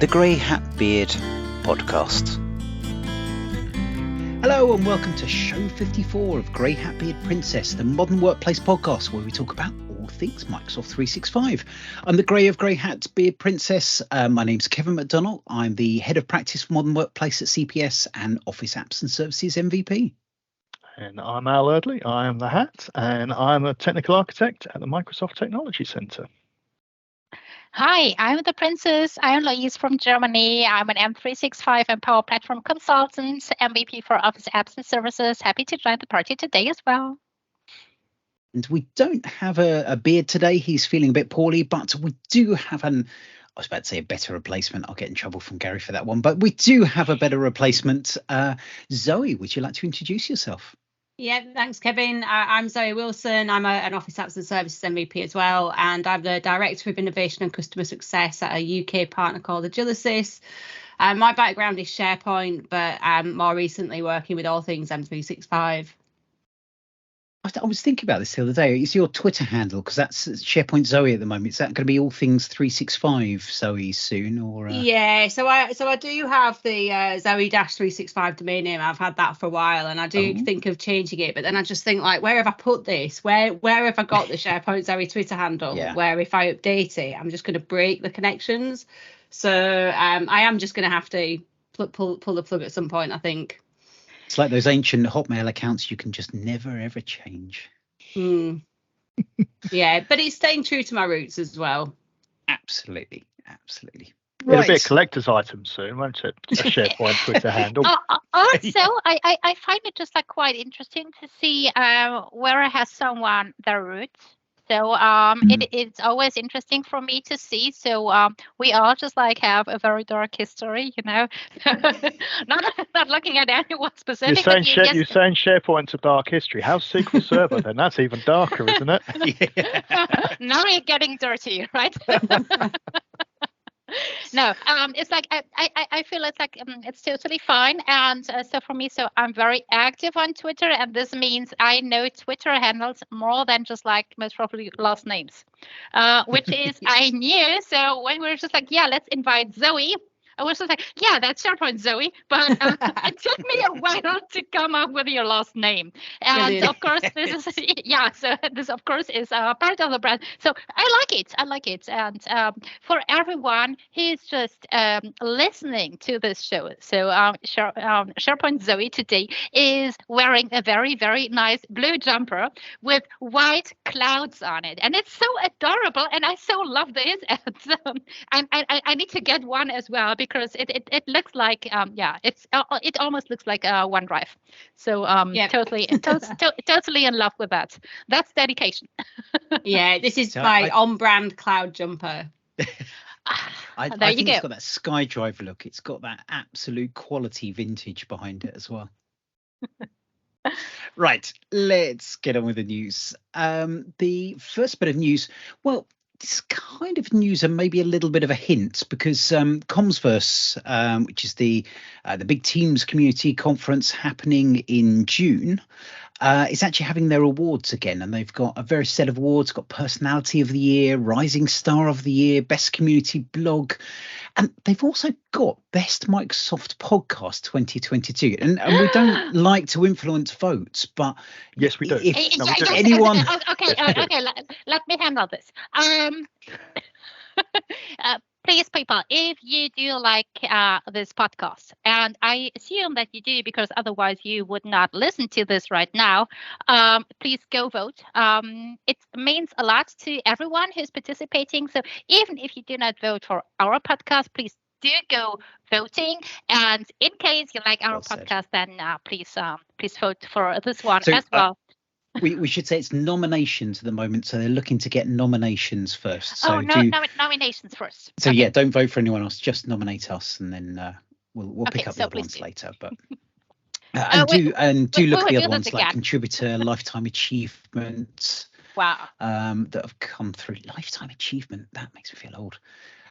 the Grey Hat Beard podcast. Hello and welcome to show 54 of Grey Hat Beard Princess, the modern workplace podcast where we talk about all things Microsoft 365. I'm the Grey of Grey Hat Beard Princess. My name's Kevin McDonald. I'm the head of practice for modern workplace at CPS and Office Apps and Services MVP. And I'm Al Erdley. I am the Hat, and I'm a technical architect at the Microsoft Technology Center. Hi, I'm the Princess. I'm Louise from Germany. I'm an M365 and Power Platform consultant, MVP for Office Apps and Services. Happy to join the party today as well. And we don't have a beard today. He's feeling a bit poorly, but we do have I was about to say a better replacement. I'll get in trouble from Gary for that one. But we do have a better replacement. Zoe, would you like to introduce yourself? Yeah, thanks, Kevin. I'm Zoe Wilson. I'm an Office Apps and Services MVP as well, and I'm the Director of Innovation and Customer Success at a UK partner called Agilisys. My background is SharePoint, but I'm more recently working with all things M365. I was thinking about this the other day. It's your Twitter handle, because that's SharePoint Zoe at the moment. Is that going to be all things 365 Zoe soon? Or Yeah, so I do have the Zoe-365 domain name. I've had that for a while, and I do think of changing it. But then I just think, like, where have I put this? Where have I got the SharePoint Zoe Twitter handle? Yeah. Where if I update it, I'm just going to break the connections. So I am just going to have to pull the plug at some point, I think. It's like those ancient Hotmail accounts you can just never, ever change. Yeah, but it's staying true to my roots as well. Absolutely. It'll be a collector's item soon, won't it? A SharePoint Twitter handle. Also, I find it just like quite interesting to see where has someone their roots. So it's always interesting for me to see. So we all just like have a very dark history, you know. not looking at anyone specific. You're saying SharePoint's a dark history. How's SQL Server then? That's even darker, isn't it? Yeah. Now you're getting dirty, right? No, it's like I feel it's like it's totally fine, and so for me, so I'm very active on Twitter, and this means I know Twitter handles more than just like most probably last names, which is I knew. So when we were just like, yeah, let's invite Zoe, I was just like, yeah, that's SharePoint Zoe, but it took me a while to come up with your last name. And of course, this is, so this of course is part of the brand. So I like it. And for everyone who's just listening to this show, so SharePoint Zoe today is wearing a very, very nice blue jumper with white clouds on it. And it's so adorable. And I so love this. And I need to get one as well, because it looks like it almost looks like OneDrive. So totally in love with that. That's dedication. Yeah, this is my on-brand cloud jumper. I think it's got that SkyDrive look. It's got that absolute quality vintage behind it as well. Right, let's get on with the news. The first bit of news, well, this kind of news and maybe a little bit of a hint, because Comsverse, which is the big Teams community conference happening in June, is actually having their awards again, and they've got a various set of awards. Got Personality of the Year, Rising Star of the Year, Best Community Blog, and they've also got Best Microsoft Podcast 2022. And we don't like to influence votes, but yes, we do. Anyone? Okay, let me handle this. Please, people, if you do like this podcast, and I assume that you do because otherwise you would not listen to this right now, please go vote. It means a lot to everyone who's participating. So even if you do not vote for our podcast, please do go voting. And in case you like our podcast, then please vote for this one as well. We should say it's nominations at the moment, so they're looking to get nominations first. So nominations first. So okay. Yeah, don't vote for anyone else. Just nominate us, and then we'll pick up the other ones later. But do look at the other ones like contributor, lifetime achievement. Wow. That have come through. Lifetime achievement. That makes me feel old.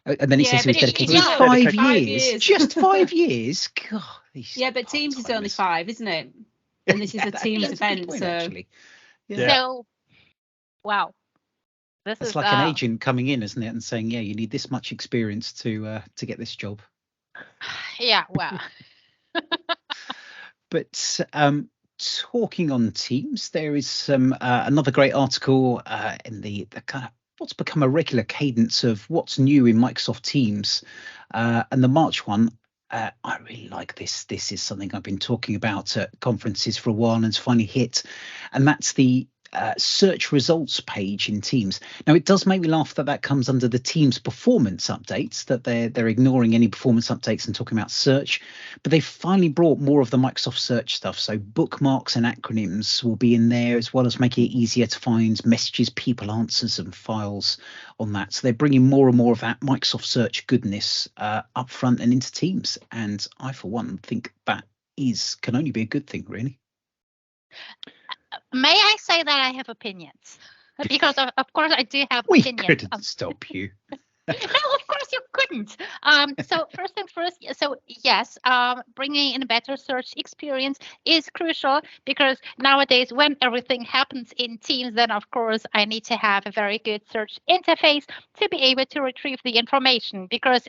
And then it says it was dedicated 5 years. Just 5 years. God. But Teams is only 5, isn't it? And this is a Teams event, so. Yeah. So, wow. This It's is like an agent coming in, isn't it, and saying, "Yeah, you need this much experience to get this job." yeah, well, But talking on Teams, there is some another great article in the kind of what's become a regular cadence of what's new in Microsoft Teams, and the March one. I really like this. This is something I've been talking about at conferences for a while and it's finally hit, and that's the search results page in Teams. Now, it does make me laugh that that comes under the Teams performance updates, that they're ignoring any performance updates and talking about search, but they've finally brought more of the Microsoft search stuff. So bookmarks and acronyms will be in there, as well as making it easier to find messages, people, answers, and files on that. So they're bringing more and more of that Microsoft search goodness up front and into Teams. And I, for one, think that can only be a good thing, really. may I say that I have opinions? Because of course I do have We opinions. couldn't stop you. No, of course you couldn't. So first things first. So yes, bringing in a better search experience is crucial, because nowadays when everything happens in Teams, then of course I need to have a very good search interface to be able to retrieve the information, because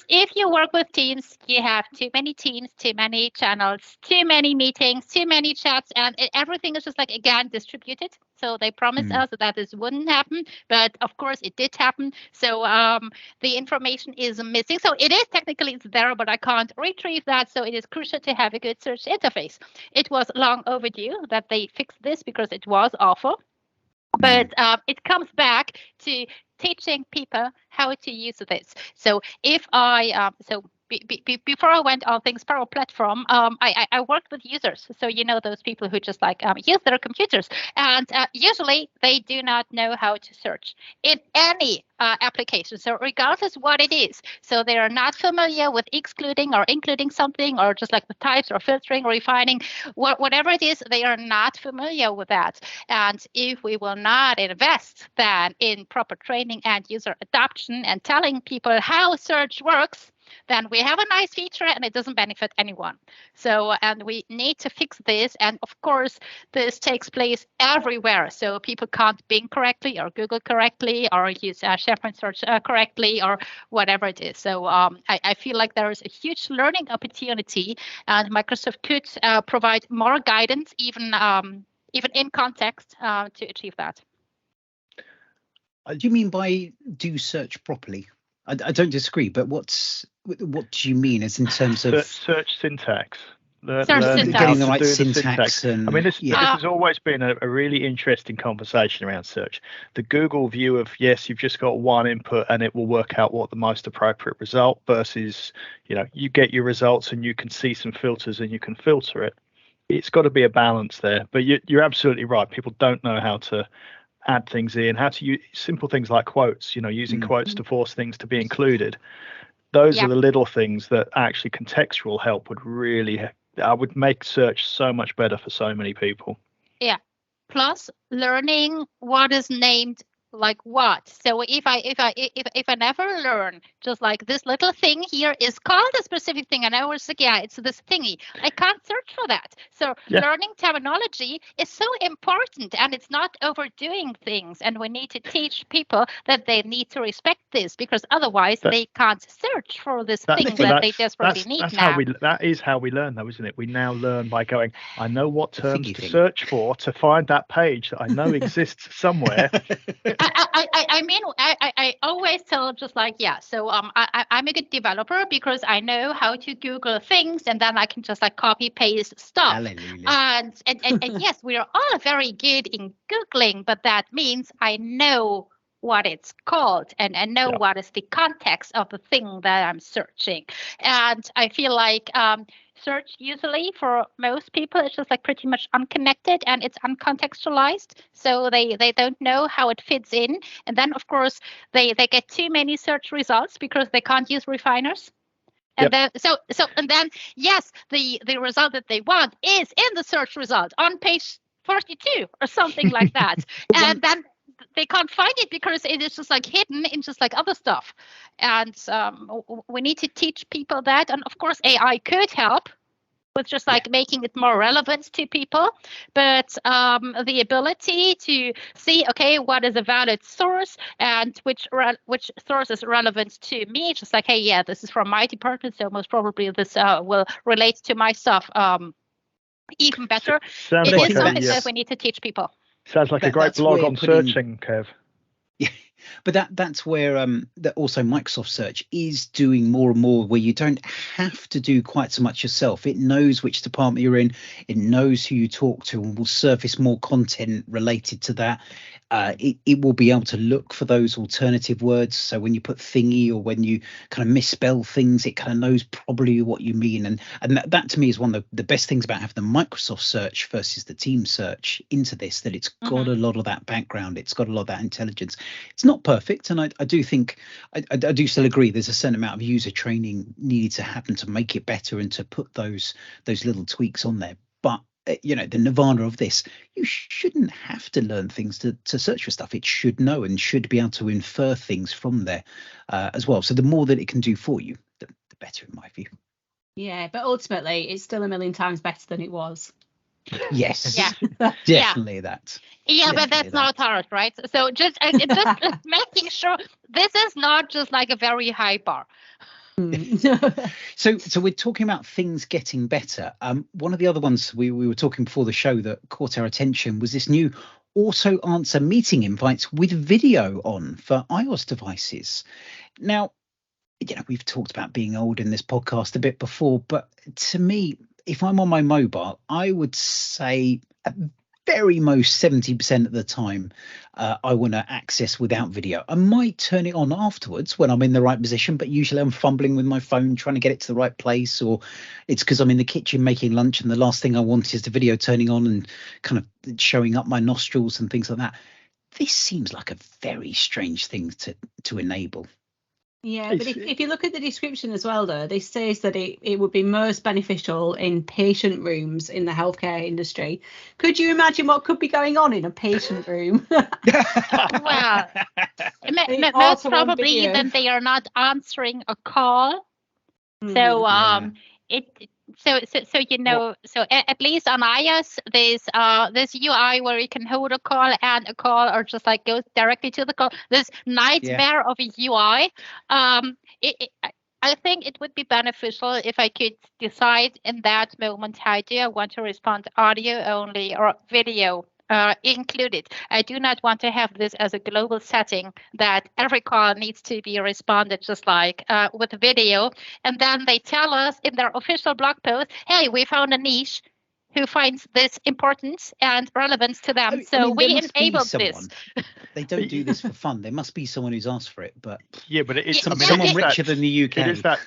if you work with Teams, you have too many teams, too many channels, too many meetings, too many chats, and everything is just like, again, distributed. So they promised us that this wouldn't happen, but of course it did happen. So the information is missing. So it is technically it's there, but I can't retrieve that. So it is crucial to have a good search interface. It was long overdue that they fixed this, because it was awful. But it comes back to teaching people how to use this. So if before I went on Things Power Platform, I worked with users. So those people who just use their computers, and usually they do not know how to search in any application. So regardless what it is, so they are not familiar with excluding or including something, or just like the types or filtering or refining, whatever it is, they are not familiar with that. And if we will not invest then in proper training and user adoption and telling people how search works, then we have a nice feature and it doesn't benefit anyone. So, and we need to fix this. And of course, this takes place everywhere. So people can't Bing correctly or Google correctly or use SharePoint search correctly or whatever it is. So I feel like there is a huge learning opportunity, and Microsoft could provide more guidance, even in context, to achieve that. Do you mean by do search properly? I don't disagree, but what do you mean, as in terms of search syntax? Getting the right syntax. And, I mean, this has always been a really interesting conversation around search. The Google view of, yes, you've just got one input and it will work out what the most appropriate result, versus, you get your results and you can see some filters and you can filter it. It's got to be a balance there. But you're absolutely right. People don't know how to add things in, how to use simple things like quotes, using quotes to force things to be included. Those are the little things that actually contextual help would make search so much better for so many people. Yeah. Plus learning what is named like what. So if I never learn, just like this little thing here is called a specific thing, and I was like, yeah, it's this thingy, I can't search for that. So learning terminology is so important, and it's not overdoing things. And we need to teach people that they need to respect this, because otherwise they can't search for this thing that they desperately need now. That is how we learn, though, isn't it? We now learn by going, I know what terms to search for to find that page that I know exists somewhere. I always tell just like, so I'm a good developer because I know how to Google things, and then I can just like copy paste stuff. Hallelujah. And yes, we are all very good in Googling, but that means I know what it's called and know what is the context of the thing that I'm searching. And I feel like search usually for most people is just like pretty much unconnected, and it's uncontextualized, so they don't know how it fits in. And then of course they get too many search results because they can't use refiners. And then yes, the result that they want is in the search result on page 42 or something like that. And then they can't find it because it is just like hidden in just like other stuff. And we need to teach people that. And of course, AI could help. with just like making it more relevant to people, but the ability to see, okay, what is a valid source and which source is relevant to me, just like, hey, yeah, this is from my department, so most probably this will relate to my stuff even better. Sounds It like is something that we need to teach people. Sounds like a great blog on searching, Kev. Yeah, but that's where that also Microsoft Search is doing more and more, where you don't have to do quite so much yourself. It knows which department you're in, it knows who you talk to, and will surface more content related to that. It will be able to look for those alternative words. So when you put thingy or when you kind of misspell things, it kind of knows probably what you mean. And that to me is one of the best things about having the Microsoft Search versus the Team Search into this, that it's got a lot of that background. It's got a lot of that intelligence. It's not perfect. And I do think, I do still agree, there's a certain amount of user training needed to happen to make it better and to put those little tweaks on there. But the nirvana of this, you shouldn't have to learn things to search for stuff. It should know and should be able to infer things from there as well. So the more that it can do for you, the better, in my view. Yeah, but ultimately, it's still a million times better than it was. Yes. Yeah. Definitely that. Yeah, Definitely but that's not hard, right? So just making sure this is not just like a very high bar. So we're talking about things getting better. One of the other ones we were talking before the show that caught our attention was this new auto answer meeting invites with video on for iOS devices. Now, we've talked about being old in this podcast a bit before, but to me, if I'm on my mobile, I would say at very most 70% of the time I want to access without video. I might turn it on afterwards when I'm in the right position, but usually I'm fumbling with my phone trying to get it to the right place, or it's because I'm in the kitchen making lunch and the last thing I want is the video turning on and kind of showing up my nostrils and things like that. This seems like a very strange thing to enable. Yeah, but if you look at the description as well, though, this says that it would be most beneficial in patient rooms in the healthcare industry. Could you imagine what could be going on in a patient room? Well, most probably then they are not answering a call. So So at least on iOS, there's UI where you can hold a call and a call, or just like goes directly to the call. This nightmare of a UI. I think it would be beneficial if I could decide in that moment, how do I want to respond, audio only or video included. I do not want to have this as a global setting that every call needs to be responded just like with video. And then they tell us in their official blog post, hey, we found a niche who finds this important and relevant to them. We enabled this. They don't do this for fun. There must be someone who's asked for it, but it's someone richer than the UK.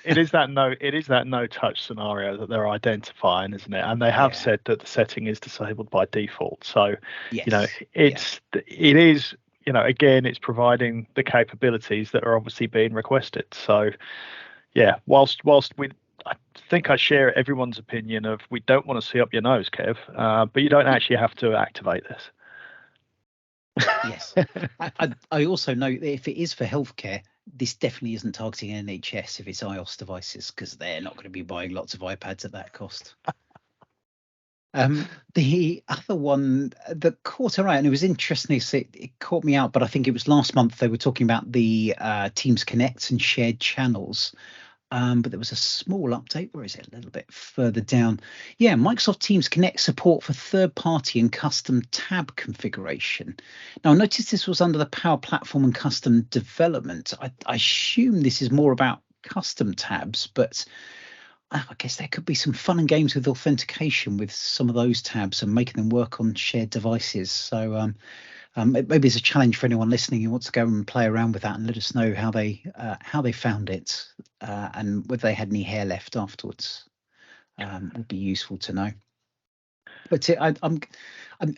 It is that no touch scenario that they're identifying, isn't it? And they have said that the setting is disabled by default. So it is, again, it's providing the capabilities that are obviously being requested. So whilst I think I share everyone's opinion of we don't want to see up your nose, Kev, but you don't actually have to activate this. Yes. I also know that if it is for healthcare, this definitely isn't targeting NHS if it's iOS devices, because they're not going to be buying lots of iPads at that cost. The other one that caught our eye, and it was interesting, it caught me out, but I think it was last month they were talking about the Teams Connect and shared channels. But there was a small update. Where is it? A little bit further down. Yeah, Microsoft Teams Connect support for third-party and custom tab configuration. Now, I noticed this was under the Power Platform and custom development. I assume this is more about custom tabs, but I guess there could be some fun and games with authentication with some of those tabs and making them work on shared devices. So maybe it's a challenge for anyone listening who wants to go and play around with that and let us know how they found it and whether they had any hair left afterwards. Would be useful to know. But I'm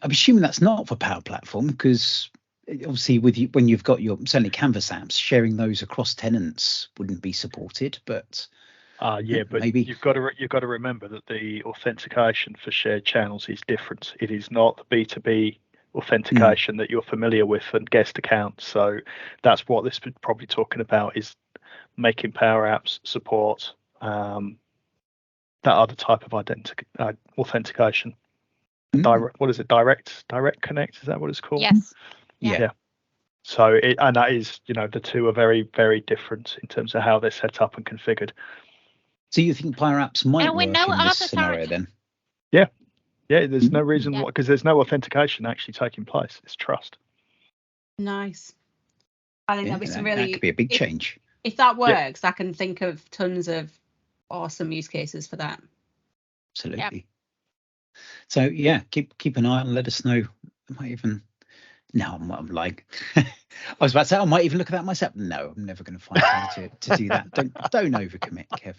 assuming that's not for Power Platform, because obviously when you've got your certainly Canvas apps, sharing those across tenants wouldn't be supported. But but maybe you've got to remember that the authentication for shared channels is different. It is not the B2B authentication that you're familiar with and guest accounts. So that's what this is probably talking about, is making Power Apps support that other type of authentication. What is it? Direct connect, is that what it's called? Yes. Yeah. So and that is, the two are very, very different in terms of how they're set up and configured. So you think Pyre apps might work in this scenario then? Yeah. There's no reason why, because there's no authentication actually taking place. It's trust. Nice. I think that'd be some really. That could be a big change. If that works, I can think of tons of awesome use cases for that. Absolutely. So yeah, keep an eye on. Let us know. I might even. No, I'm like. I was about to say I might even look at that myself. No, I'm never going to find time to do that. Don't overcommit, Kev.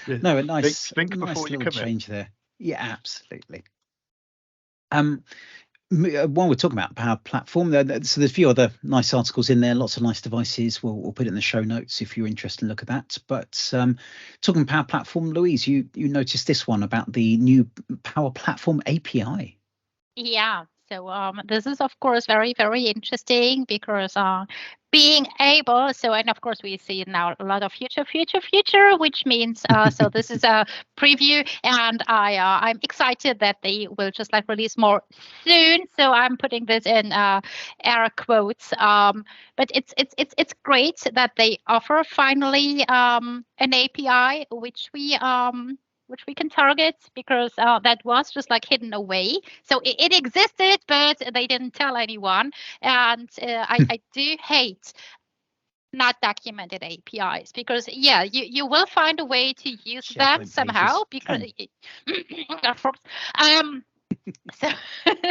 But, no, a nice before you commit. Change there. Yeah, absolutely. While we're talking about Power Platform, so there's a few other nice articles in there, lots of nice devices. We'll put it in the show notes if you're interested in look at that. But talking Power Platform, Louise, you noticed this one about the new Power Platform API. Yeah. So this is, of course, very, very interesting because being able, and of course we see now a lot of future, which means, so this is a preview, and I'm excited that they will just release more soon. So I'm putting this in air quotes, but it's great that they offer finally an API which we can target, because that was just hidden away. So it existed, but they didn't tell anyone. And I do hate not documented APIs, because you will find a way to use that somehow, because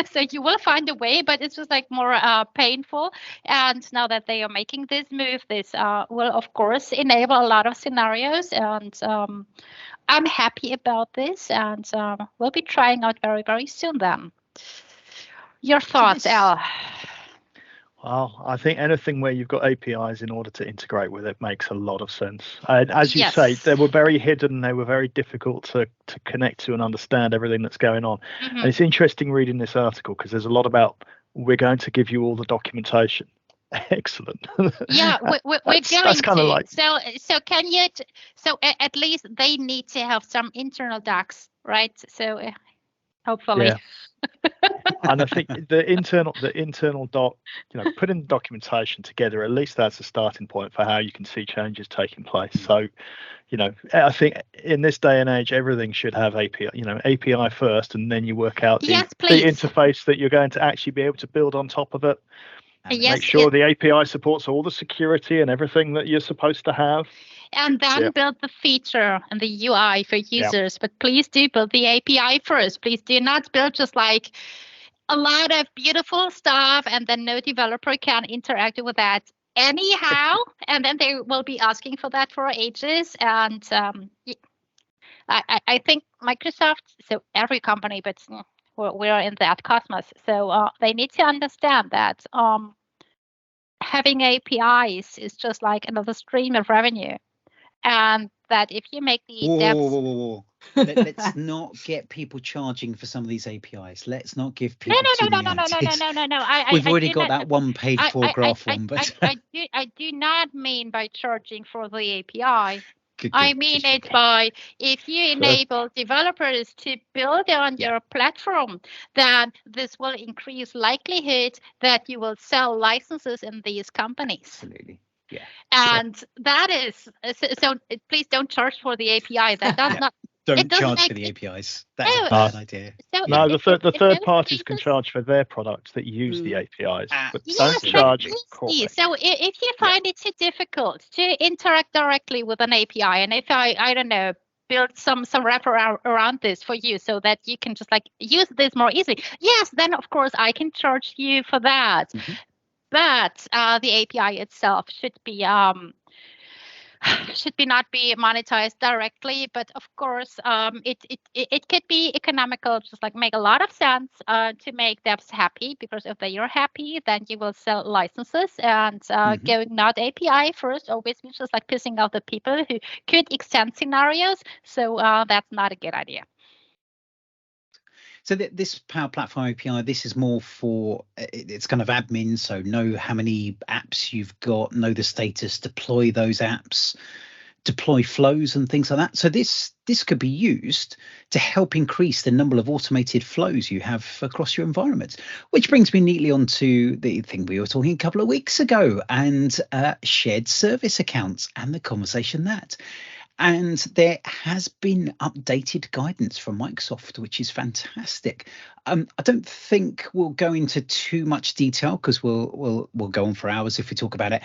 so you will find a way, but it's just more painful. And now that they are making this move, this will of course enable a lot of scenarios, and I'm happy about this, and we'll be trying out very, very soon then. Your thoughts, Al? Well, I think anything where you've got APIs in order to integrate with it makes a lot of sense. As you say, they were very hidden. They were very difficult to connect to and understand everything that's going on. Mm-hmm. And it's interesting reading this article, because there's a lot about, we're going to give you all the documentation. Excellent. Yeah, we're going to. So can you? So at least they need to have some internal docs, right? So hopefully. Yeah. And I think the internal doc, putting the documentation together, at least that's a starting point for how you can see changes taking place. So, I think in this day and age, everything should have API first, and then you work out the interface that you're going to actually be able to build on top of it. Make sure the API supports all the security and everything that you're supposed to have. And then build the feature and the UI for users. But please do build the API first. Please do not build just a lot of beautiful stuff, and then no developer can interact with that anyhow. And then they will be asking for that for ages. And I think Microsoft, so every company, but we're in that cosmos. So they need to understand that having APIs is just another stream of revenue. And that if you make the whoa. Let's not get people charging for some of these APIs. Let's not give people No. We've already got that one-page graph one, but I do not mean by charging for the API. I mean it by, if you enable developers to build on your platform, then this will increase likelihood that you will sell licenses in these companies. Absolutely. Yeah. And that is, so please don't charge for the API. That does not. Don't charge for the APIs. That's a bad idea. So no, the third parties can charge for their products that use the APIs, but don't charge corporate. So if you find it too difficult to interact directly with an API, and if I don't know, build some wrapper around this for you so that you can just use this more easily, yes, then of course I can charge you for that. Mm-hmm. But the API itself should not be monetized directly, but of course it could be economical, just make a lot of sense to make devs happy, because if they are happy, then you will sell licenses, and going not API first always means just pissing off the people who could extend scenarios. So that's not a good idea. So this Power Platform API, this is more for, it's kind of admin, so know how many apps you've got, know the status, deploy those apps. deploy flows and things like that. So this could be used to help increase the number of automated flows you have across your environment, which brings me neatly on to the thing we were talking a couple of weeks ago, and shared service accounts and the conversation that. And there has been updated guidance from Microsoft, which is fantastic. I don't think we'll go into too much detail because we'll go on for hours if we talk about it.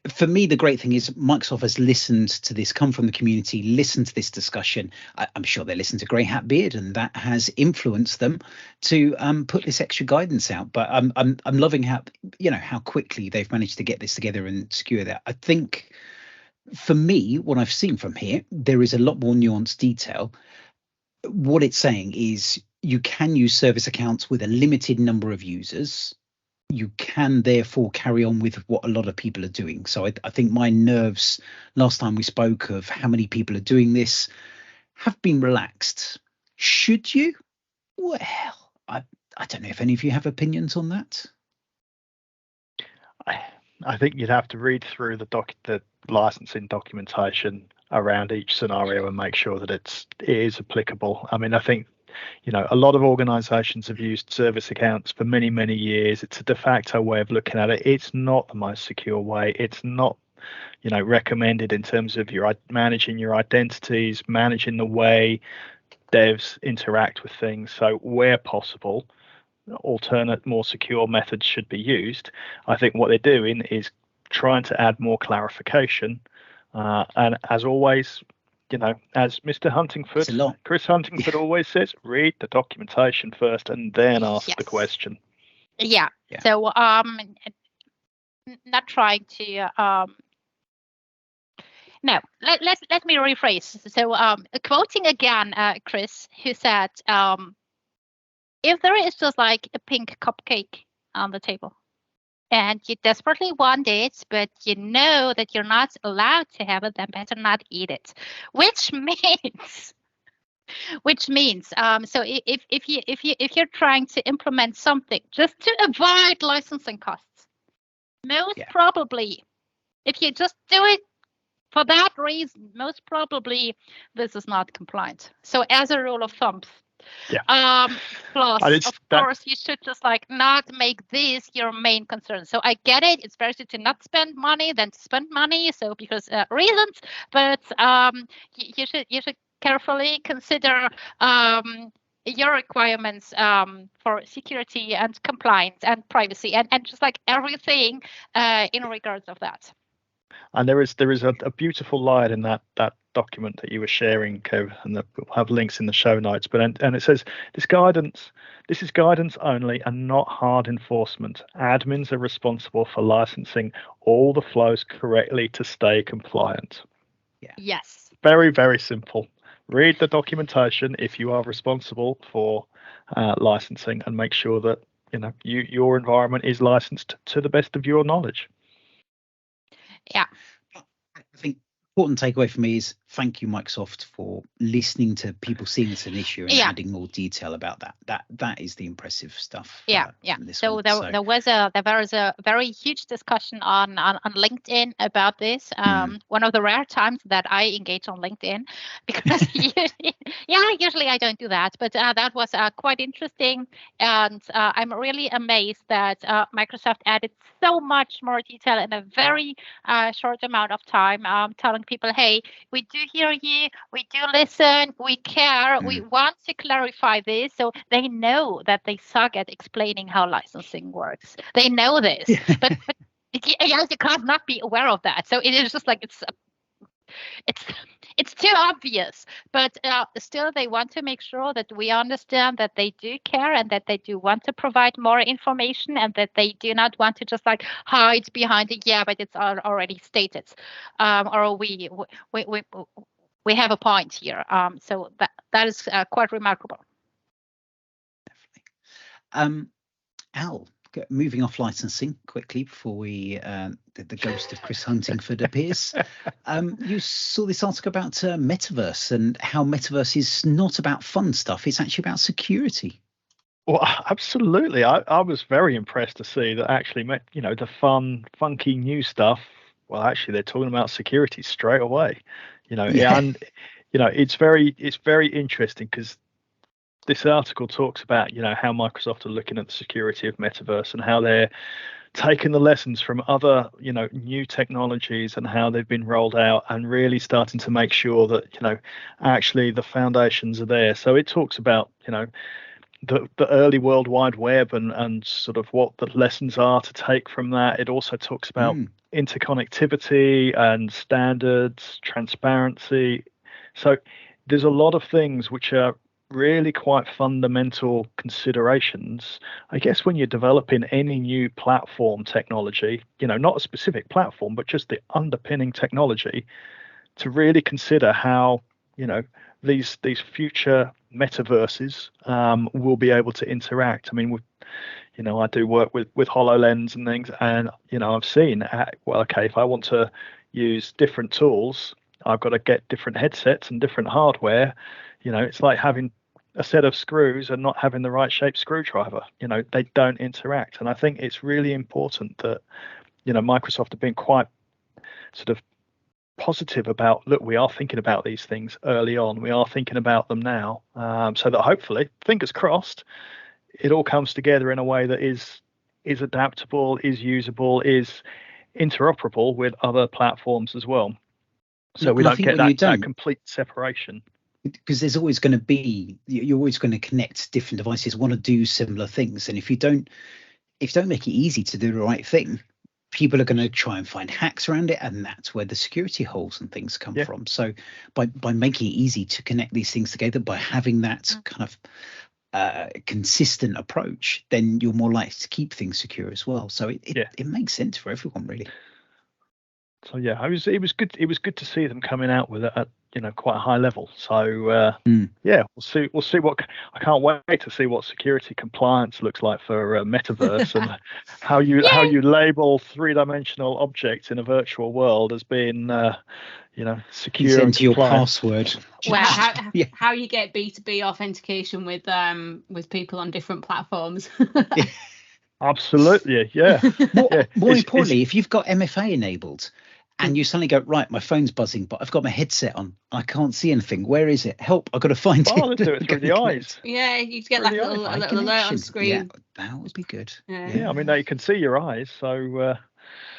For me, the great thing is Microsoft has listened to this, come from the community, listened to this discussion. I'm sure they listened to Grey Hat Beard, and that has influenced them to put this extra guidance out. But I'm loving how quickly they've managed to get this together and skewer that. I think, for me, what I've seen from here, there is a lot more nuanced detail. What it's saying is you can use service accounts with a limited number of users. You can therefore carry on with what a lot of people are doing. So I think my nerves last time we spoke of how many people are doing this have been relaxed. Should you? Well, I don't know if any of you have opinions on that. I think you'd have to read through the licensing documentation around each scenario and make sure that it is applicable. I mean, I think, a lot of organizations have used service accounts for many, many years. It's a de facto way of looking at it. It's not the most secure way. It's not, recommended in terms of managing your identities, managing the way devs interact with things. So where possible, alternate, more secure methods should be used. I think what they're doing is trying to add more clarification. And as always, as Mr. Huntingford, Chris Huntingford always says, read the documentation first and then ask the question. Yeah. So not trying to no, let me rephrase. So quoting again Chris, who said, if there is just like a pink cupcake on the table and you desperately want it, but you know that you're not allowed to have it, then better not eat it. Which means, so if you're trying to implement something just to avoid licensing costs, most probably, if you just do it for that reason, most probably this is not compliant. So as a rule of thumb. Plus, of course, you should just not make this your main concern. So I get it; it's better to not spend money than to spend money. So because reasons, but you should carefully consider your requirements for security and compliance and privacy and just everything in regards of that. And there is a beautiful line in that document that you were sharing, Kev, and we'll have links in the show notes. But and it says this is guidance only and not hard enforcement. Admins are responsible for licensing all the flows correctly to stay compliant. Yeah. Yes. Very, very simple. Read the documentation if you are responsible for licensing, and make sure that your environment is licensed to the best of your knowledge. Yeah. I think important takeaway for me is thank you, Microsoft, for listening to people seeing it's an issue and adding more detail about that. That is the impressive stuff. So there was a very huge discussion on LinkedIn about this. One of the rare times that I engage on LinkedIn, because usually I don't do that, but that was quite interesting, and I'm really amazed that Microsoft added so much more detail in a very short amount of time, telling people, hey, we do hear you, we do listen, we care, we want to clarify this, so they know that they suck at explaining how licensing works. They know this, but you can't not be aware of that. So it is just it's too obvious, but still they want to make sure that we understand that they do care and that they do want to provide more information, and that they do not want to just hide behind it. Yeah, but it's already stated, or we have a point here. So that is quite remarkable. Definitely. Al, moving off licensing quickly before we the ghost of Chris Huntingford appears. You saw this article about metaverse and how metaverse is not about fun stuff; it's actually about security. Well, absolutely. I was very impressed to see that actually, the fun, funky new stuff well, actually, they're talking about security straight away. Yeah. And it's very interesting because this article talks about how Microsoft are looking at the security of metaverse and how they're taking the lessons from other new technologies and how they've been rolled out and really starting to make sure that actually the foundations are there. So it talks about the early World Wide Web and sort of what the lessons are to take from that. It also talks about interconnectivity and standards, transparency. So there's a lot of things which are really quite fundamental considerations, I guess, when you're developing any new platform technology, not a specific platform, but just the underpinning technology, to really consider how, these future metaverses will be able to interact. I mean, I do work with HoloLens and things, and I've seen, if I want to use different tools, I've got to get different headsets and different hardware. It's like having a set of screws and not having the right shaped screwdriver. They don't interact, and I think it's really important that Microsoft have been quite sort of positive about, look, we are thinking about these things early on, we are thinking about them now, so that hopefully, fingers crossed, it all comes together in a way that is adaptable, is usable, is interoperable with other platforms as well, so we don't get that complete separation. Because there's always going to be, you're always going to connect different devices, want to do similar things, and if you don't make it easy to do the right thing, people are going to try and find hacks around it, and that's where the security holes and things come from. So by making it easy to connect these things together, by having that kind of consistent approach, then you're more likely to keep things secure as well. So it makes sense for everyone, really. So it was good to see them coming out with it at quite a high level. So we'll see what, I can't wait to see what security compliance looks like for metaverse and how you label three-dimensional objects in a virtual world as being secure and into your password. Well, how you get B2B authentication with people on different platforms. Absolutely, yeah. More importantly, if you've got MFA enabled and you suddenly go, right, my phone's buzzing, but I've got my headset on, I can't see anything. Where is it? Help! I've got to find it. Let's do it through the eyes. Yeah, you get like a little alert on screen. Yeah, that would be good. Yeah, I mean, now you can see your eyes, so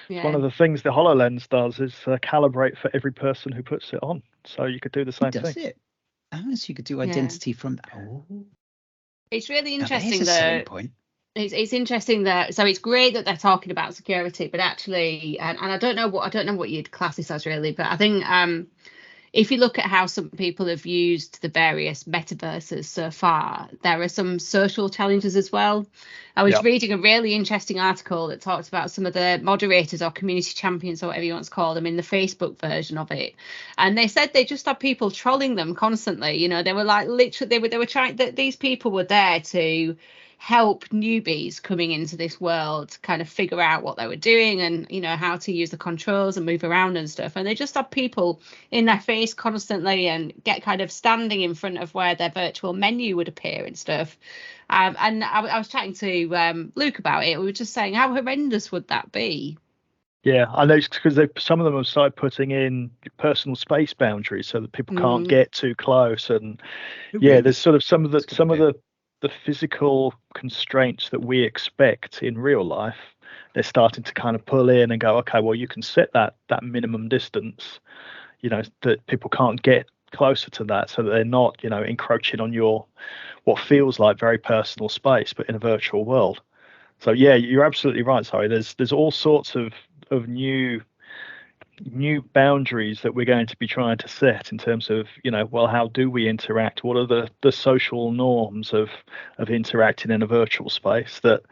one of the things the HoloLens does is calibrate for every person who puts it on. So you could do the same thing. Does it? So you could do identity from that. Oh, it's really interesting. That's a selling point. It's interesting that, so it's great that they're talking about security, but actually, and I don't know what you'd class this as really, but I think if you look at how some people have used the various metaverses so far, there are some social challenges as well. I was reading a really interesting article that talked about some of the moderators or community champions or whatever you want to call them in the Facebook version of it. And they said they just had people trolling them constantly. They were like literally, they were trying, that these people were there to help newbies coming into this world kind of figure out what they were doing and how to use the controls and move around and stuff, and they just had people in their face constantly and get kind of standing in front of where their virtual menu would appear and stuff. And I was chatting to Luke about it. We were just saying, how horrendous would that be? Yeah, I know, because some of them have started putting in personal space boundaries so that people can't get too close, and there's sort of some of the physical constraints that we expect in real life. They're starting to kind of pull in and go, okay, well, you can set that minimum distance, that people can't get closer to that, so that they're not, encroaching on your what feels like very personal space, but in a virtual world. So yeah, you're absolutely right. Sorry, there's all sorts of new boundaries that we're going to be trying to set in terms of, how do we interact? What are the social norms of interacting in a virtual space that,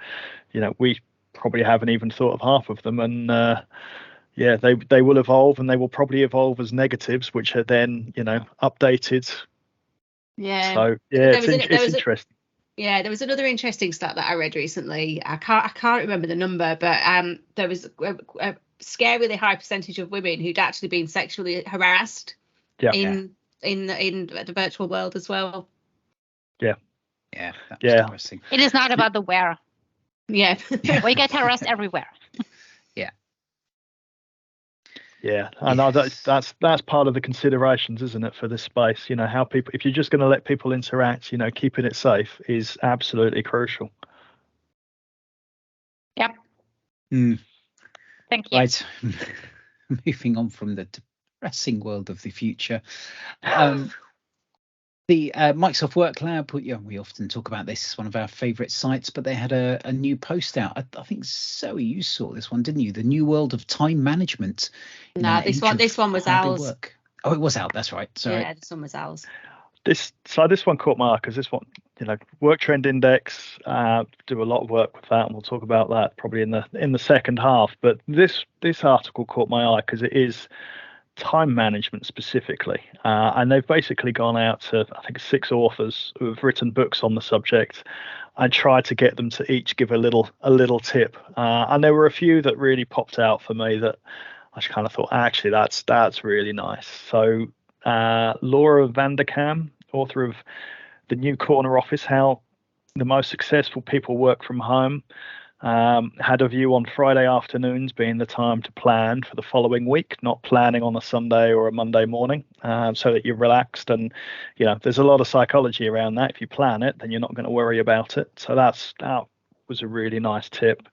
we probably haven't even thought of half of them. And they will evolve, and they will probably evolve as negatives, which are then, updated. Yeah. So it's interesting. There was another interesting stat that I read recently. I can't remember the number, but there was a scarily high percentage of women who'd actually been sexually harassed in the virtual world as well. That's interesting. It is not about the where. We get harassed everywhere. Yeah, I know that's part of the considerations, isn't it, for this space? How people, if you're just going to let people interact, keeping it safe is absolutely crucial. Yep. Thank you. Right. Moving on from the depressing world of the future. The Microsoft Work Cloud, we often talk about this, it's one of our favorite sites, but they had a new post out. I think, Zoe, you saw this one, didn't you? The new world of time management. No, this one was ours. Work. Oh, it was out. That's right. Sorry. Yeah, this one was ours. This one caught my eye because this one, Work Trend Index, do a lot of work with that, and we'll talk about that probably in the second half. But this article caught my eye because it is time management specifically, and they've basically gone out to, I think, 6 authors who have written books on the subject and tried to get them to each give a little tip, and there were a few that really popped out for me that I just kind of thought, actually, that's really nice. So Laura Vanderkam, author of The New Corner Office, How the Most Successful People Work from Home, had a view on Friday afternoons being the time to plan for the following week, not planning on a Sunday or a Monday morning, so that you're relaxed. And there's a lot of psychology around that. If you plan it, then you're not going to worry about it. So that was a really nice tip.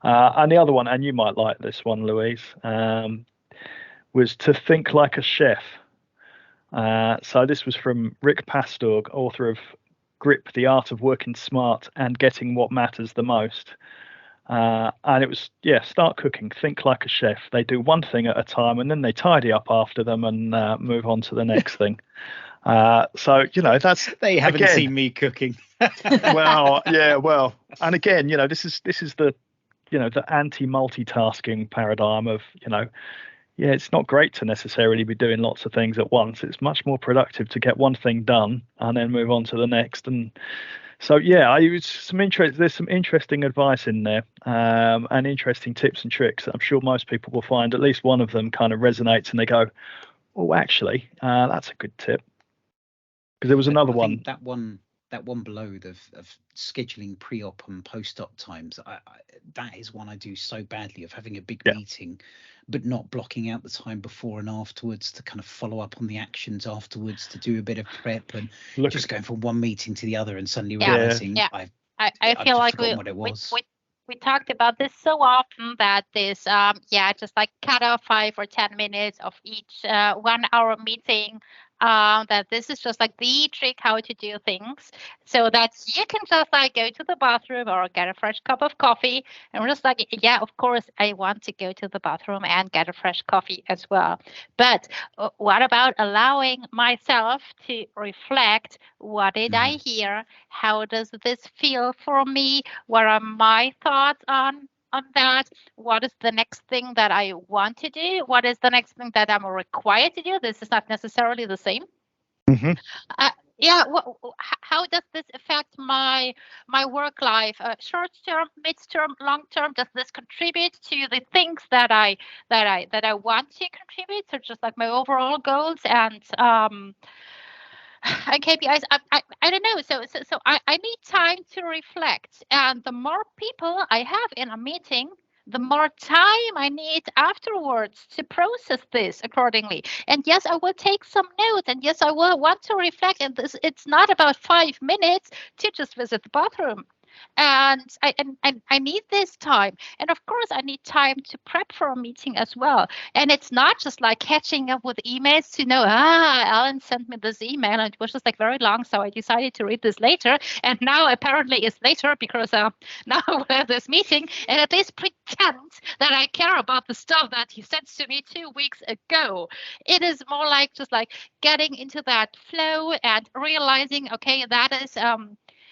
And the other one, and you might like this one, Louise, was to think like a chef. So this was from Rick Pastorg, author of Grip, The Art of Working Smart and Getting What Matters the Most. And it was, start cooking, think like a chef. They do one thing at a time and then they tidy up after them and move on to the next thing. So, that's... They haven't seen me cooking. Well, and again, this is the, the anti-multitasking paradigm of, it's not great to necessarily be doing lots of things at once. It's much more productive to get one thing done and then move on to the next. And so, there's some interesting advice in there, and interesting tips and tricks. I'm sure most people will find at least one of them kind of resonates and they go, oh, actually, that's a good tip. Because there was another one. That one below of scheduling pre-op and post-op times, that is one I do so badly, of having a big meeting but not blocking out the time before and afterwards to kind of follow up on the actions afterwards, to do a bit of prep, and just going from one meeting to the other and suddenly realizing I feel like we talked about this so often, that this just like cut off 5 or 10 minutes of each 1 hour meeting, that this is just like the trick how to do things, so that you can just like go to the bathroom or get a fresh cup of coffee, and we're just like, of course I want to go to the bathroom and get a fresh coffee as well, but what about allowing myself to reflect? What did I hear? How does this feel for me? What are my thoughts on that? What is the next thing that I want to do? What is the next thing that I'm required to do? This is not necessarily the same. Mm-hmm. How does this affect my work life? Short term, mid-term, long term? Does this contribute to the things that I want to contribute? So just like my overall goals and KPIs, I don't know. So I need time to reflect. And the more people I have in a meeting, the more time I need afterwards to process this accordingly. And yes, I will take some notes. And yes, I will want to reflect. And it's not about 5 minutes to just visit the bathroom. And I need this time. And of course, I need time to prep for a meeting as well. And it's not just like catching up with emails to know, Alan sent me this email and it was just like very long. So I decided to read this later. And now apparently it's later because now we have this meeting, and at least pretend that I care about the stuff that he sent to me 2 weeks ago. It is more like just like getting into that flow and realizing, okay, that is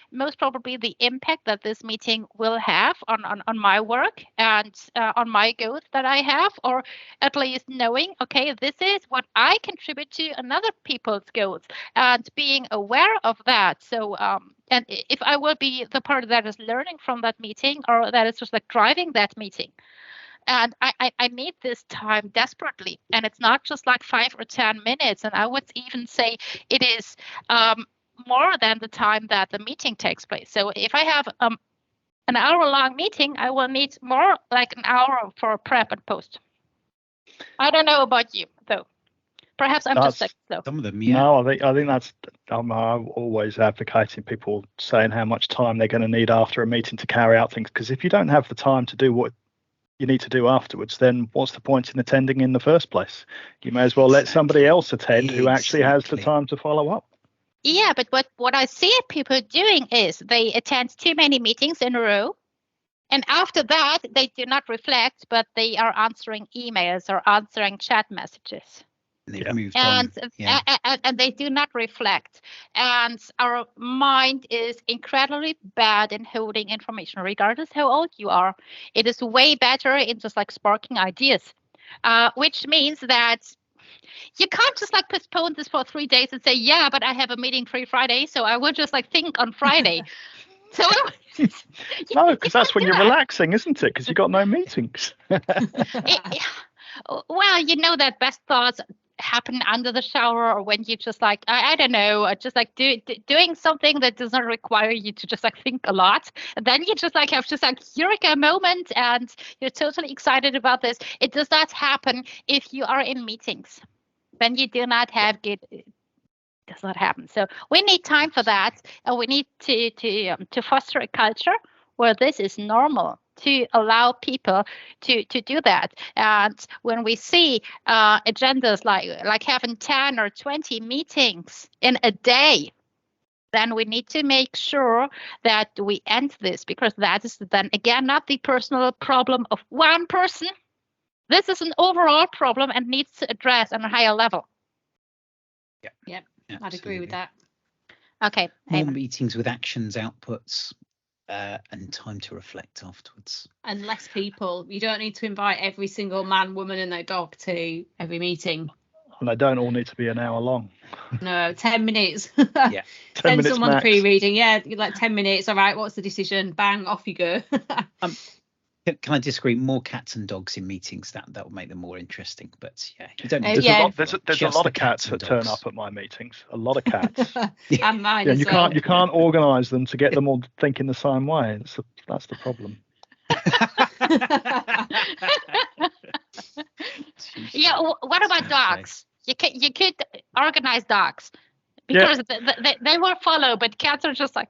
most probably the impact that this meeting will have on my work and on my goals that I have, or at least knowing, okay, this is what I contribute to another people's goals, and being aware of that. So, and if I will be the part that is learning from that meeting, or that is just like driving that meeting. And I need this time desperately. And it's not just like 5 or 10 minutes. And I would even say it is more than the time that the meeting takes place. So if I have an hour-long meeting, I will need more like an hour for prep and post. I don't know about you, though. Perhaps I'm just like slow. Some of them, yeah. No, I think that's. I'm always advocating people saying how much time they're going to need after a meeting to carry out things. Because if you don't have the time to do what you need to do afterwards, then what's the point in attending in the first place? You may as well let somebody else attend who actually has the time to follow up. Yeah, but what I see people doing is they attend too many meetings in a row. And after that, they do not reflect, but they are answering emails or answering chat messages. They've moved on. And they do not reflect. And our mind is incredibly bad in holding information, regardless how old you are. It is way better in just like sparking ideas, which means that you can't just like postpone this for 3 days and say, yeah, but I have a meeting free Friday, so I will just like think on Friday. So no, because that's when you're relaxing, isn't it? Because you've got no meetings. Well, you know that best thoughts happen under the shower, or when you just like I don't know, just like doing something that does not require you to just like think a lot, and then you just like have just like eureka moment and you're totally excited about this. It does not happen if you are in meetings. Then you do not have good. It does not happen. So we need time for that, and we need to foster a culture where this is normal, to allow people to do that. And when we see agendas like having 10 or 20 meetings in a day, then we need to make sure that we end this, because that is then again not the personal problem of one person. This is an overall problem and needs to address on a higher level. Yep. I'd agree with that. Okay. More meetings with actions, outputs, and time to reflect afterwards. And less people. You don't need to invite every single man, woman and their dog to every meeting. And they don't all need to be an hour long. No, 10 minutes. Yeah. 10 minutes someone max. pre-reading. Yeah, like 10 minutes. All right, what's the decision? Bang, off you go. Can I disagree? More cats and dogs in meetings, that will make them more interesting. But yeah, you don't. There's a lot of cats that turn up at my meetings. A lot of cats. And mine as well. You can't organise them to get them all thinking the same way. That's the problem. Yeah. What about dogs? You could organize dogs, because they will follow, but cats are just like.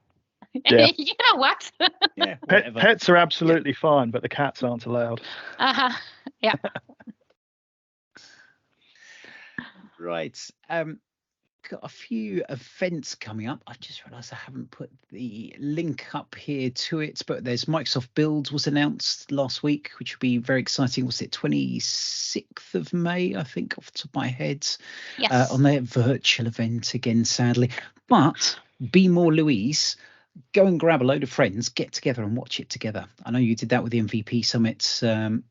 Yeah. You know what? Yeah, pets are absolutely fine, but the cats aren't allowed. Yeah. Right. Got a few events coming up. I just realised I haven't put the link up here to it, but there's Microsoft Builds was announced last week, which would be very exciting. Was it 26th of May, I think, off the top of my head? Yes. On their virtual event again, sadly. But Be More Louise. Go and grab a load of friends, get together and watch it together. I know you did that with the MVP Summit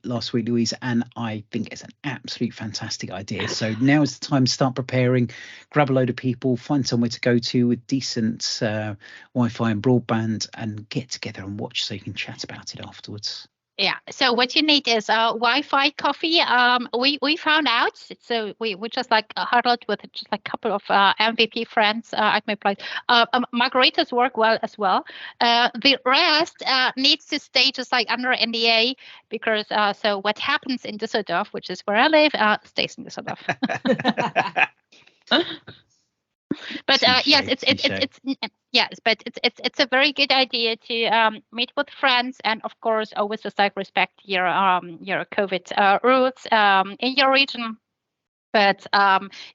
last week, Louise, and I think it's an absolute fantastic idea. So now is the time to start preparing. Grab a load of people, find somewhere to go to with decent Wi-Fi and broadband, and get together and watch so you can chat about it afterwards. Yeah. So what you need is Wi-Fi coffee. We found out. So we just like huddled with just like a couple of MVP friends at my place. Margaritas work well as well. The rest needs to stay just like under NDA, because so what happens in Düsseldorf, which is where I live, stays in Düsseldorf. But yes, it's a very good idea to meet with friends, and of course always just like respect your COVID rules in your region. But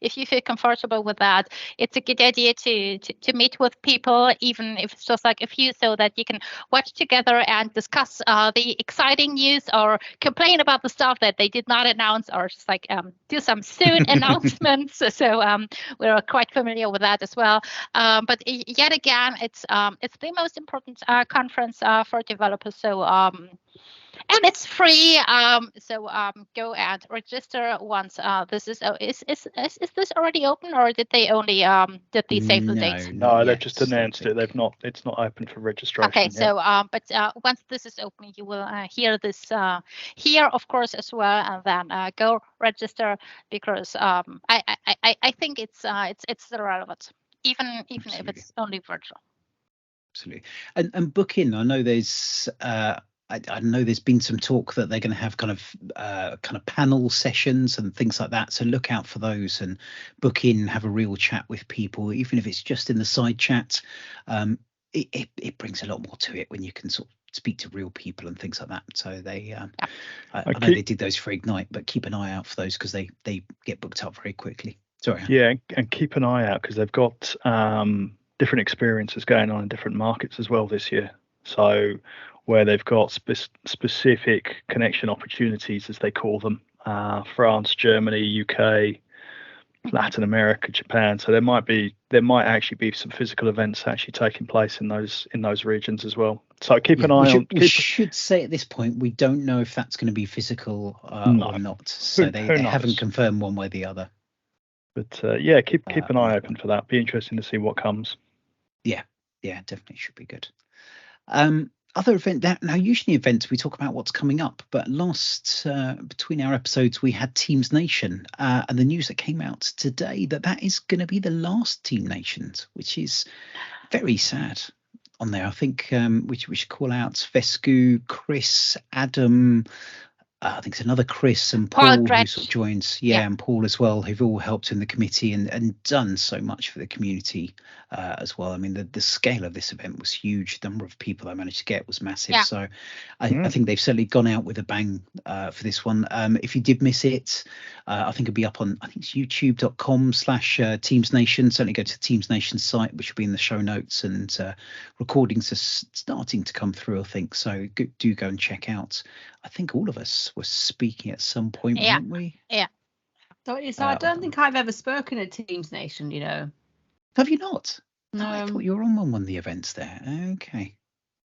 if you feel comfortable with that, it's a good idea to meet with people, even if it's just like a few, so that you can watch together and discuss the exciting news, or complain about the stuff that they did not announce, or just like do some soon announcements. So we're quite familiar with that as well. But yet again, it's the most important conference for developers. So and it's free. So go and register once this is this already open, or did they only did they save the date? No, they've just announced it. It's not open for registration. Okay, yet. so but once this is open, you will hear this here, of course, as well, and then go register, because I think it's still relevant, even if it's only virtual. Absolutely. And book in. I know there's I know there's been some talk that they're going to have kind of panel sessions and things like that. So look out for those and book in, have a real chat with people, even if it's just in the side chat. It brings a lot more to it when you can sort of speak to real people and things like that. So they, I know they did those for Ignite, but keep an eye out for those because they get booked up very quickly. Sorry. Yeah, and keep an eye out because they've got different experiences going on in different markets as well this year. So where they've got specific connection opportunities, as they call them, France, Germany, UK, Latin America, Japan. So there might actually be some physical events actually taking place in those regions as well. So keep an eye on. We should say at this point we don't know if that's going to be physical or not. So they haven't confirmed one way or the other. But keep an eye open for that. Be interesting to see what comes. Yeah, definitely should be good. Other event now, usually events we talk about what's coming up, but between our episodes we had Teams Nation, and the news that came out today that is going to be the last Team Nations, which is very sad. On there, I think we should call out Vesku, Chris, Adam. I think it's another Chris and Paul who sort of joins, and Paul as well, who've all helped in the committee and done so much for the community as well. I mean, the scale of this event was huge. The number of people I managed to get was massive. Yeah. So I think they've certainly gone out with a bang for this one. If you did miss it, I think it'll be up on, I think it's youtube.com/Teams Nation. Certainly go to the Teams Nation site, which will be in the show notes, and recordings are starting to come through, I think. So do go and check out. I think all of us were speaking at some point, weren't we? Yeah. So I don't think I've ever spoken at Teams Nation, Have you not? No. I thought you were on one of the events there. Okay.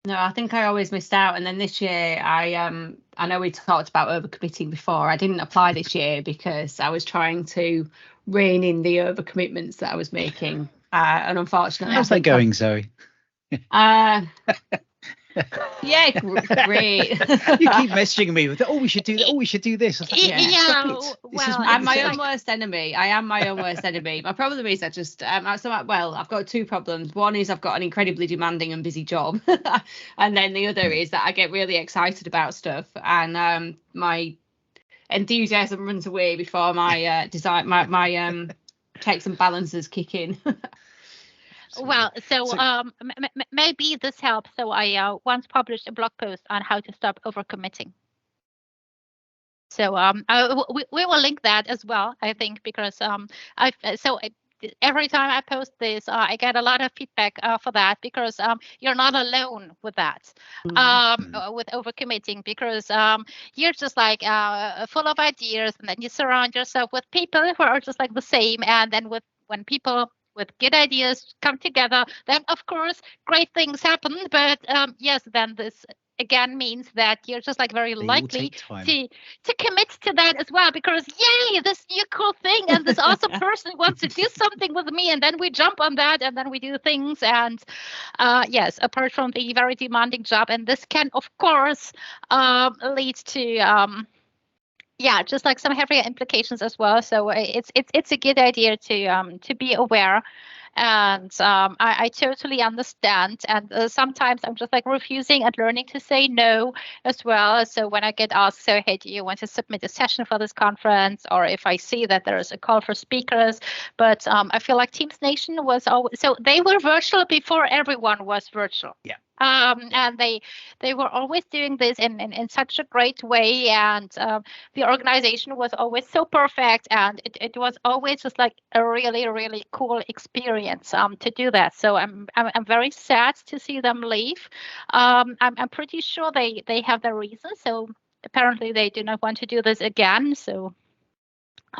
No, I think I always missed out. And then this year, I know we talked about overcommitting before. I didn't apply this year because I was trying to rein in the overcommitments that I was making. And unfortunately, how's that going, Zoe? Yeah, great. You keep messaging me with, we should do that. We should do this. I was like, I'm my own worst enemy. I am my own worst enemy. My problem is I just, I've got two problems. One is I've got an incredibly demanding and busy job. And then the other is that I get really excited about stuff. And my enthusiasm runs away before my my checks and balances kick in. Well, maybe this helps. So I once published a blog post on how to stop overcommitting. So we will link that as well, I think, because every time I post this, I get a lot of feedback for that, because you're not alone with that, with overcommitting, because you're just like full of ideas, and then you surround yourself with people who are just like the same, and then when people with good ideas come together, then of course great things happen. But yes, then this again means that you're just like very likely to commit to that as well, because yay, this new cool thing, and this awesome person wants to do something with me, and then we jump on that, and then we do things. And yes, apart from the very demanding job, and this can of course lead to just like some heavier implications as well. So it's a good idea to be aware, and I totally understand. And sometimes I'm just like refusing and learning to say no as well. So when I get asked, so hey, do you want to submit a session for this conference, or if I see that there is a call for speakers, but I feel like Teams Nation was always, so they were virtual before everyone was virtual. Yeah. And they were always doing this in such a great way, and the organization was always so perfect, and it was always just like a really, really cool experience to do that. So I'm very sad to see them leave. I'm pretty sure they have their reasons. So apparently they do not want to do this again. So.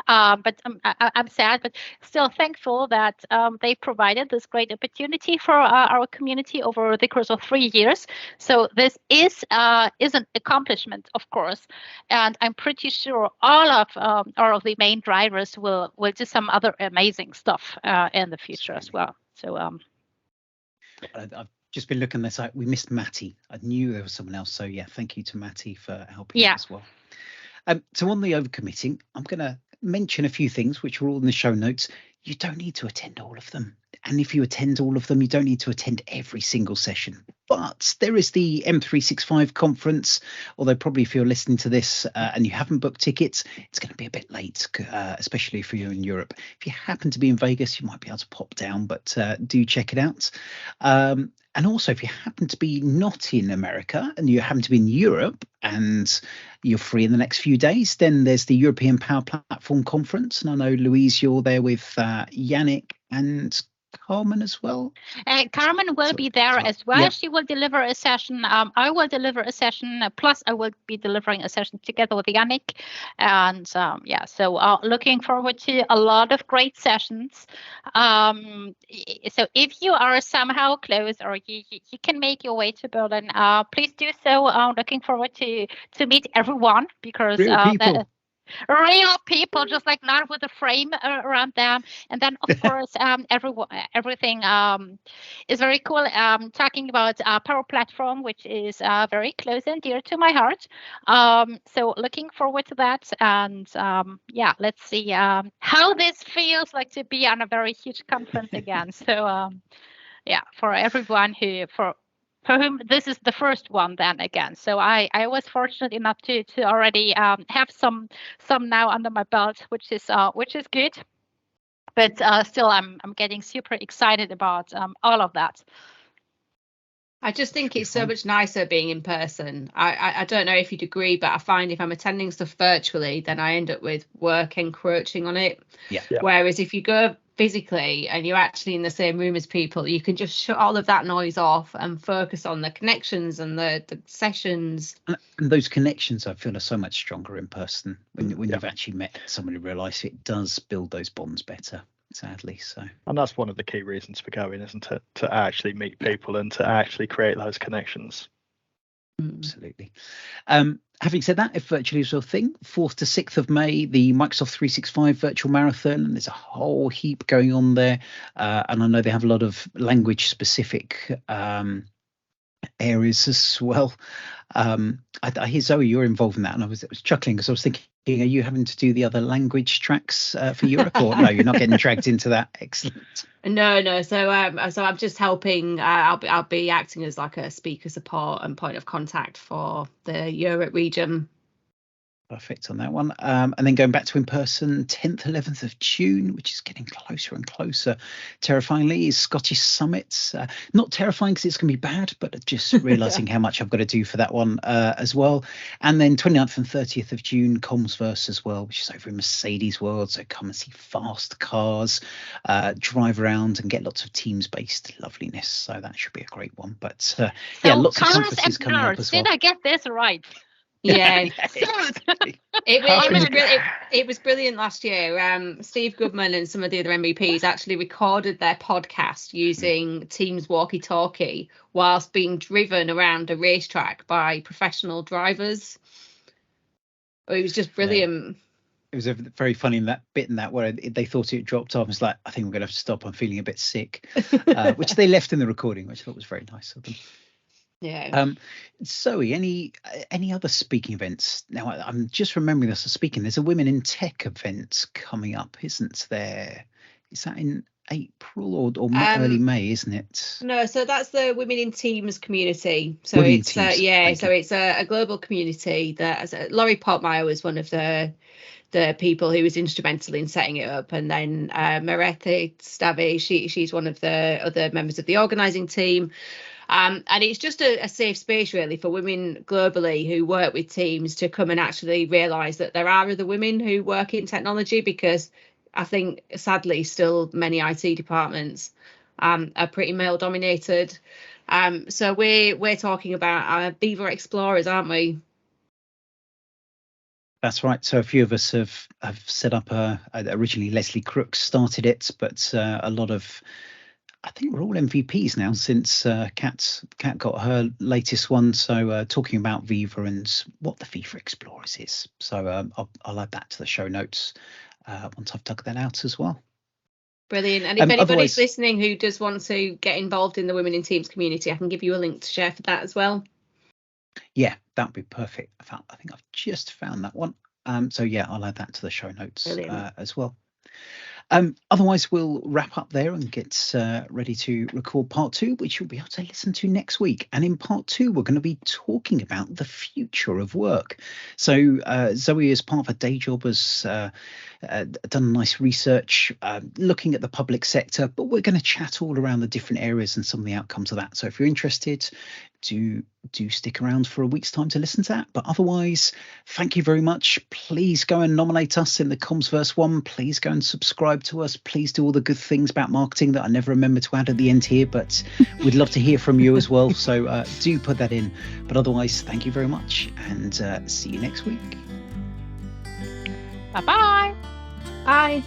But I'm sad, but still thankful that they provided this great opportunity for our community over the course of 3 years. So this is an accomplishment, of course, and I'm pretty sure all of the main drivers will do some other amazing stuff in the future as well. So I've just been looking at this. We missed Matty. I knew there was someone else. So yeah, thank you to Matty for helping as well. So on the overcommitting, I'm going to mention a few things which are all in the show notes. You don't need to attend all of them. and if you attend all of them, you don't need to attend every single session. But there is the M365 conference, although probably if you're listening to this and you haven't booked tickets, it's going to be a bit late, especially if you're in Europe. If you happen to be in Vegas, you might be able to pop down, but do check it out. And also, if you happen to be not in America and you happen to be in Europe and you're free in the next few days, then there's the European Power Platform Conference. And I know, Louise, you're there with Yannick and Carmen as well. Carmen will be there as well. Yep. She will deliver a session. I will deliver a session. Plus, I will be delivering a session together with Yannick. And so looking forward to a lot of great sessions. So if you are somehow close or you can make your way to Berlin, please do so. Looking forward to meet everyone, because real people, just like not with a frame around them. And then of course everything is very cool. Talking about Power Platform, which is very close and dear to my heart. So looking forward to that. And let's see how this feels like to be on a very huge conference again. So for everyone for whom this is the first one then again. So I was fortunate enough to already have some now under my belt, which is good. But still I'm getting super excited about all of that. I just think it's so much nicer being in person. I don't know if you'd agree, but I find if I'm attending stuff virtually, then I end up with work encroaching on it. Yeah. Whereas if you go physically and you're actually in the same room as people, you can just shut all of that noise off and focus on the connections and the sessions. And those connections, I feel, are so much stronger in person when you've actually met someone who realises it does build those bonds better. Sadly, so. And that's one of the key reasons for going, isn't it? To actually meet people and to actually create those connections. Absolutely. Having said that, if virtually is your thing, 4th to 6th of May, the Microsoft 365 Virtual Marathon, and there's a whole heap going on there. And I know they have a lot of language-specific areas as well. I hear, Zoe, you're involved in that, and I was chuckling because I was thinking, are you having to do the other language tracks for Europe, or no, you're not getting dragged into that? Excellent. No. So I'm just helping. I'll be acting as like a speaker support and point of contact for the Europe region. Perfect on that one. And then going back to in person, 10th, 11th of June, which is getting closer and closer. Terrifyingly, is Scottish Summit. Not terrifying because it's going to be bad, but just realizing how much I've got to do for that one as well. And then 29th and 30th of June, Comsverse as well, which is over in Mercedes World. So come and see fast cars, drive around and get lots of Teams-based loveliness. So that should be a great one. But lots of conferences coming up as well. Did I get this right? Yeah, it was brilliant last year. Steve Goodman and some of the other MVPs actually recorded their podcast using Teams walkie-talkie whilst being driven around a racetrack by professional drivers. It was just brilliant. It was very funny in that bit where they thought it dropped off. It's like, I think we're going to have to stop. I'm feeling a bit sick, which they left in the recording, which I thought was very nice of them. Yeah. Zoe, any other speaking events? Now, I'm just remembering this. Speaking, there's a Women in Tech event coming up, isn't there? Is that in April or early May, isn't it? No, so that's the Women in Teams community. So it's so it's a global community that Laurie Portmeyer was one of the people who was instrumental in setting it up, and then Marete Stavi, she's one of the other members of the organising team. And it's just a safe space, really, for women globally who work with teams to come and actually realise that there are other women who work in technology, because I think, sadly, still many IT departments are pretty male dominated. So we're talking about Viva Explorers, aren't we? That's right. So a few of us have set up originally Leslie Crooks started it, but a lot of, I think we're all MVPs now since Kat got her latest one. So talking about Viva and what the Viva Explorers is. So I'll add that to the show notes once I've dug that out as well. Brilliant. And if anybody's listening who does want to get involved in the Women in Teams community, I can give you a link to share for that as well. Yeah, that'd be perfect. I think I've just found that one. So yeah, I'll add that to the show notes as well. Otherwise, we'll wrap up there and get ready to record part 2, which you'll be able to listen to next week. And in part 2, we're going to be talking about the future of work. So Zoe, as part of her day job, has done nice research looking at the public sector, but we're going to chat all around the different areas and some of the outcomes of that. So if you're interested, do stick around for a week's time to listen to that. But otherwise, thank you very much. Please go and nominate us in the Commsverse one. Please go and subscribe to us. Please do all the good things about marketing that I never remember to add at the end here, but we'd love to hear from you as well. So do put that in. But otherwise, thank you very much, and see you next week. Bye-bye. Bye.